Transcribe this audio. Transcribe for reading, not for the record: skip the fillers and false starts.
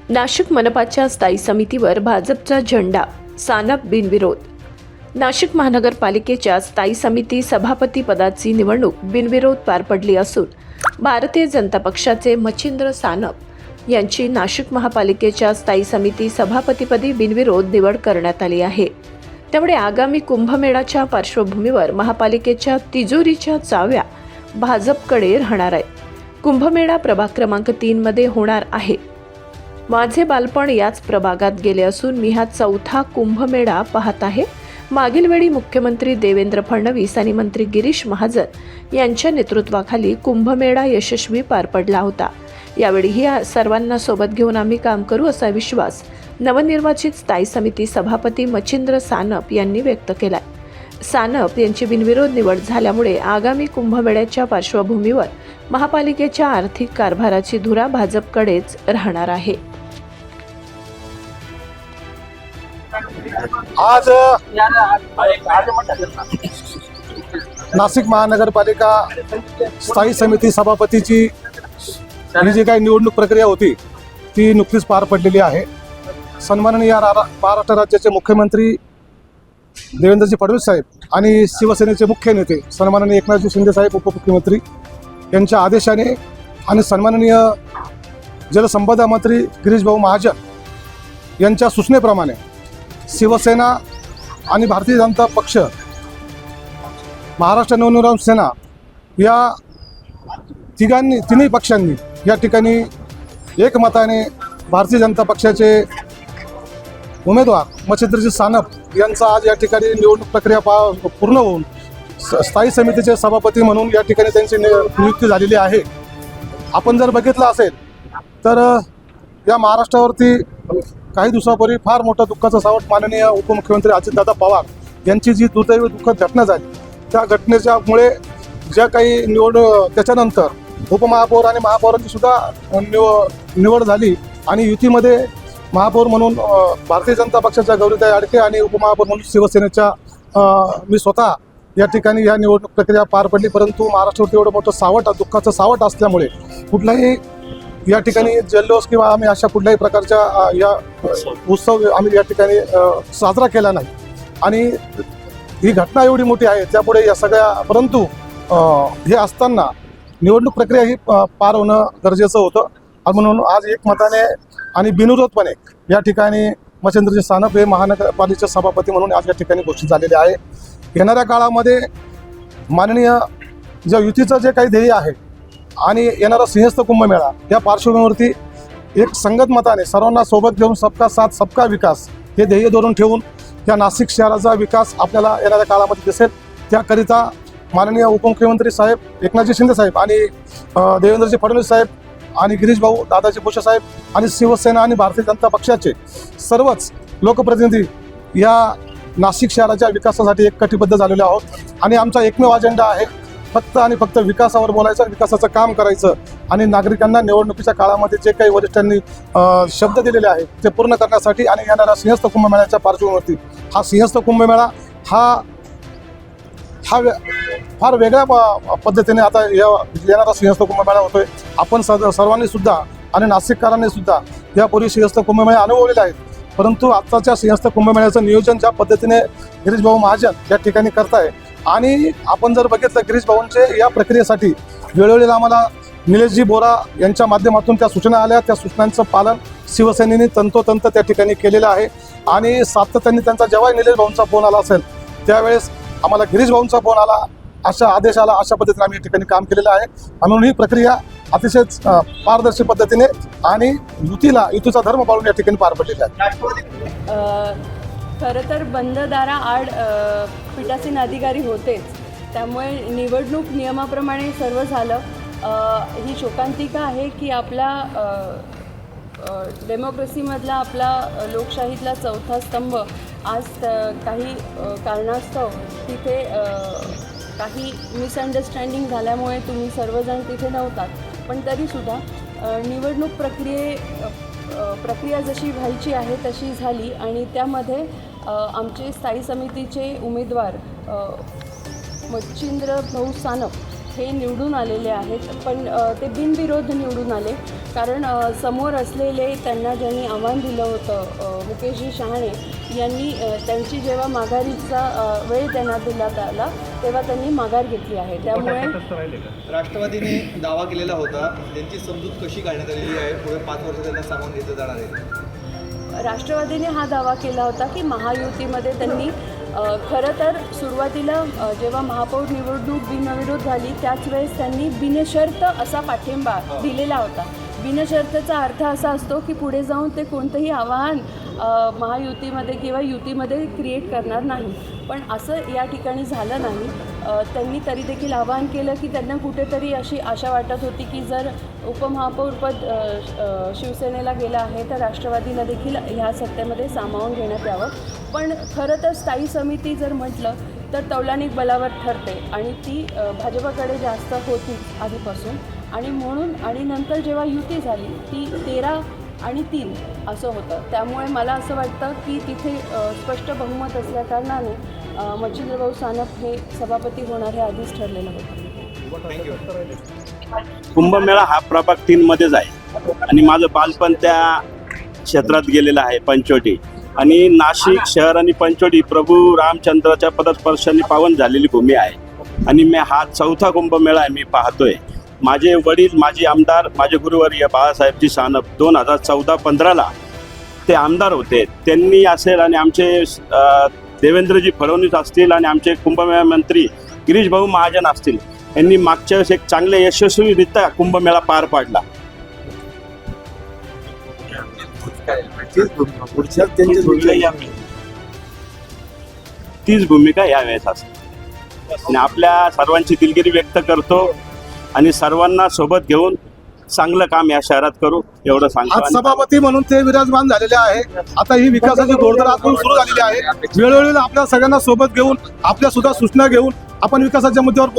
नाशिक मनपाच्या स्थायी समितीवर भाजपचा झेंडा, सानप बिनविरोध. नाशिक महानगरपालिकेच्या स्थायी समिती सभापती पदाची निवडणूक बिनविरोध पार पडली असून भारतीय जनता पक्षाचे मच्छिंद्र सानप यांची नाशिक महापालिकेच्या स्थायी समिती सभापतीपदी बिनविरोध निवड करण्यात आली आहे. त्यामुळे आगामी कुंभमेळ्याच्या पार्श्वभूमीवर महापालिकेच्या तिजोरीच्या चाव्या भाजपकडे राहणार आहेत. कुंभमेळा प्रभाग क्रमांक 3 मध्ये होणार आहे. माझे बालपण याच प्रभागात गेले असून मी हा 4था कुंभमेळा पाहत आहे. मागील वेळी मुख्यमंत्री देवेंद्र फडणवीस आणि मंत्री गिरीश महाजन यांच्या नेतृत्वाखाली कुंभमेळा यशस्वी पार पडला होता. यावेळीही सर्वांना सोबत घेऊन आम्ही काम करू असा विश्वास नवनिर्वाचित स्थायी समिती सभापती मच्छिंद्र सानप यांनी व्यक्त केला. सानप यांची बिनविरोध निवड झाल्यामुळे आगामी कुंभमेळ्याच्या पार्श्वभूमीवर महापालिकेच्या आर्थिक कारभाराची धुरा भाजपकडेच राहणार आहे. आज नाशिक महानगरपालिका स्थायी समिती सभापतीची ही जी काही निवडणूक प्रक्रिया होती ती नुकतीच पार पडलेली आहे. सन्माननीय महाराष्ट्र राज्याचे मुख्यमंत्री देवेंद्रजी फडणवीस साहेब आणि शिवसेनेचे मुख्य नेते सन्माननीय एकनाथजी शिंदे साहेब उपमुख्यमंत्री यांच्या आदेशाने आणि सन्माननीय जलसंपदा मंत्री गिरीश भाऊ महाजन यांच्या सूचनेप्रमाणे शिवसेना आणि भारतीय जनता पक्ष, महाराष्ट्र नवनिर्माण सेना या तिन्ही पक्षांनी या ठिकाणी एकमताने भारतीय जनता पक्षाचे उमेदवार मच्छिंद्रजी सानप यांचा आज या ठिकाणी निवडणूक प्रक्रिया पूर्ण होऊन स्थायी समितीचे सभापती म्हणून या ठिकाणी त्यांची नियुक्ती झालेली आहे. आपण जर बघितलं असेल तर या महाराष्ट्रावरती काही दिवसापूर्वी फार मोठं दुःखाचं सावट माननीय उपमुख्यमंत्री अजितदादा पवार यांची जी दुर्दैवी दुःखद घटना झाली त्या घटनेच्यामुळे ज्या काही त्याच्यानंतर उपमहापौर आणि महापौरांची सुद्धा निवड झाली आणि युतीमध्ये महापौर म्हणून भारतीय जनता पक्षाच्या गौरीताई आडके आणि उपमहापौर म्हणून शिवसेनेच्या मी स्वतः या ठिकाणी या निवडणूक प्रक्रिया पार पडली. परंतु महाराष्ट्रावरती एवढं मोठं दुःखाचं सावट असल्यामुळे कुठलाही या ठिकाणी जल्लोष किंवा आम्ही अशा कुठल्याही प्रकारच्या या उत्सव आम्ही या ठिकाणी साजरा केला नाही. आणि ही घटना एवढी मोठी आहे त्यापुढे या सगळ्या परंतु हे असताना निवडणूक प्रक्रिया ही पार होणं गरजेचं होतं. आणि म्हणून आज एकमताने आणि बिनविरोधपणे या ठिकाणी मच्छिंद्रजी सानप हे महानगरपालिकेचे सभापती म्हणून आज या ठिकाणी घोषित झालेले आहे. येणाऱ्या काळामध्ये माननीय ज्या युतीचं जे काही ध्येय आहे आणि येणारा सिंहस्थ कुंभमेळा या पार्श्वभूमीवरती एक संगत मताने सर्वांना सोबत घेऊन सबका साथ सबका विकास हे ध्येय धरून ठेवून या नाशिक शहराचा विकास आपल्याला येणाऱ्या काळामध्ये दिसेल. त्याकरिता माननीय उपमुख्यमंत्री साहेब एकनाथजी शिंदे साहेब आणि देवेंद्रजी फडणवीस साहेब आणि गिरीश भाऊ दादाजी भुसे साहेब आणि शिवसेना आणि भारतीय जनता पक्षाचे सर्वच लोकप्रतिनिधी या नाशिक शहराच्या विकासासाठी एक कटिबद्ध झालेले आहोत. आणि आमचा एकमेव अजेंडा आहे फक्त आणि फक्त विकासावर बोलायचं, विकासाचं काम करायचं आणि नागरिकांना निवडणुकीच्या काळामध्ये जे काही वरिष्ठांनी शब्द दिलेले आहेत ते पूर्ण करण्यासाठी. आणि येणाऱ्या सिंहस्थ कुंभमेळ्याच्या पार्श्वभूमीवरती हा सिंहस्थ कुंभमेळा हा फार वेगळ्या पद्धतीने आता येणारा सिंहस्थ कुंभमेळा होतोय. आपण सर्वांनी सुद्धा आणि नाशिककरांनी सुद्धा यापूर्वी सिंहस्थ कुंभमेळा अनुभवलेले आहेत. परंतु आत्ताच्या सिंहस्थ कुंभमेळ्याचं नियोजन ज्या पद्धतीने गिरीश भाऊ महाजन या ठिकाणी करताय आणि आपण जर बघितलं गिरीश भाऊंचे या प्रक्रियेसाठी वेळोवेळी आम्हाला निलेशजी बोरा यांच्या माध्यमातून त्या सूचना आल्या. त्या सूचनांचं पालन शिवसेनेने तंतोतंत त्या ठिकाणी केलेलं आहे. आणि सातत्याने त्यांचा जेव्हा निलेश भाऊंचा फोन आला असेल त्यावेळेस आम्हाला गिरीश भाऊंचा फोन आला, अशा आदेश आला, अशा पद्धतीने आम्ही या ठिकाणी काम केलेलं आहे. म्हणून ही प्रक्रिया अतिशय पारदर्शी पद्धतीने आणि युतीचा धर्म पाळून या ठिकाणी पार पडलेली आहे. खरं तर बंद दाराआड पीठासीन अधिकारी होतेच, त्यामुळे निवडणूक नियमाप्रमाणे सर्व झालं. ही शोकांतिका आहे की आपला डेमोक्रेसीमधला आपला लोकशाहीतला चौथा स्तंभ आज काही कारणास्तव तिथे काही मिसअंडरस्टँडिंग झाल्यामुळे तुम्ही सर्वजण तिथे नव्हतात. पण तरीसुद्धा निवडणूक प्रक्रिया जशी व्हायची आहे तशी झाली आणि त्यामध्ये आमचे स्थायी समितीचे उमेदवार मच्छिंद्र भाऊ सानप हे निवडून आलेले आहेत, पण ते बिनविरोध निवडून आले. कारण समोर असलेले त्यांना ज्यांनी आव्हान दिलं होतं, मुकेशजी शहाणे यांनी त्यांची जेव्हा माघारीचा वेळ त्यांना देण्यात आला तेव्हा त्यांनी माघार घेतली आहे. त्यामुळे राष्ट्रवादीने दावा केलेला होता, त्यांची समजूत कशी काढण्यात आलेली आहे, पुढे 5 वर्ष त्यांना सामावून घेतलं जाणार आहे. राष्ट्रवादीने हा दावा केला होता की महायुतीमध्ये त्यांनी खरं तर सुरुवातीला जेव्हा महापौर निवडणूक बिनविरोध झाली त्याच वेळेस त्यांनी बिनशर्त असा पाठिंबा दिलेला होता. बिनशर्तचा अर्थ असा असतो की पुढे जाऊन ते कोणतंही आव्हान महायुतीमध्ये किंवा युतीमध्ये क्रिएट करणार नाही. पण असं या ठिकाणी झालं नाही. त्यांनी तरी देखील आवाहन केलं की त्यांना कुठेतरी अशी आशा वाटत होती की जर उपमहापौरपद शिवसेनेला गेलं आहे तर राष्ट्रवादीला देखील ह्या सत्तेमध्ये सामावून घेण्यात यावं. पण खरं तर स्थायी समिती जर म्हटलं तर तौलानिक बलावर ठरते आणि ती भाजपाकडे जास्त होती आधीपासून. आणि म्हणून आणि नंतर जेव्हा युती झाली ती 13 आणि 3 असं होतं. त्यामुळे मला असं वाटतं की तिथे स्पष्ट बहुमत असल्याकारणाने मच्छिंद्रभाऊ सानप हे सभापती होणार हे आधीच ठरलेलं होतं. कुंभमेळा हा प्रभाग 3 मध्येच आहे आणि माझं बालपण त्या क्षेत्रात गेलेलं आहे. पंचवटी आणि नाशिक शहर आणि पंचवटी प्रभू रामचंद्राच्या पदस्पर्शाने पावन झालेली भूमी आहे आणि मी हा 4था कुंभमेळा मी पाहतोय. माझे वडील माजी आमदार माझे गुरुवर्य बाळासाहेबजी सानप 2014-15ला ते आमदार होते. त्यांनी असेल आणि आमचे देवेंद्रजी फडणवीस असतील आणि आमचे कुंभमेळा मंत्री गिरीश भाऊ महाजन असतील, यांनी मागच्या वेळेस एक चांगले यशस्वीरित्या कुंभमेळा पार पाडला. तीच भूमिका यावेळेस असते आणि आपल्या सर्वांची दिलगिरी व्यक्त करतो आणि सर्वांना सोबत घेऊन चांगलं काम या शहरात करू एवढं सांगतो. आज सभापती म्हणून ते विराजमान झालेले आहे. आता ही विकासाची धोरणात आपण सुरू झालेली आहे. वेळोवेळी आपल्या सगळ्यांना सोबत घेऊन आपल्या सुद्धा सूचना घेऊन आपण विकासाच्या मुद्द्यावर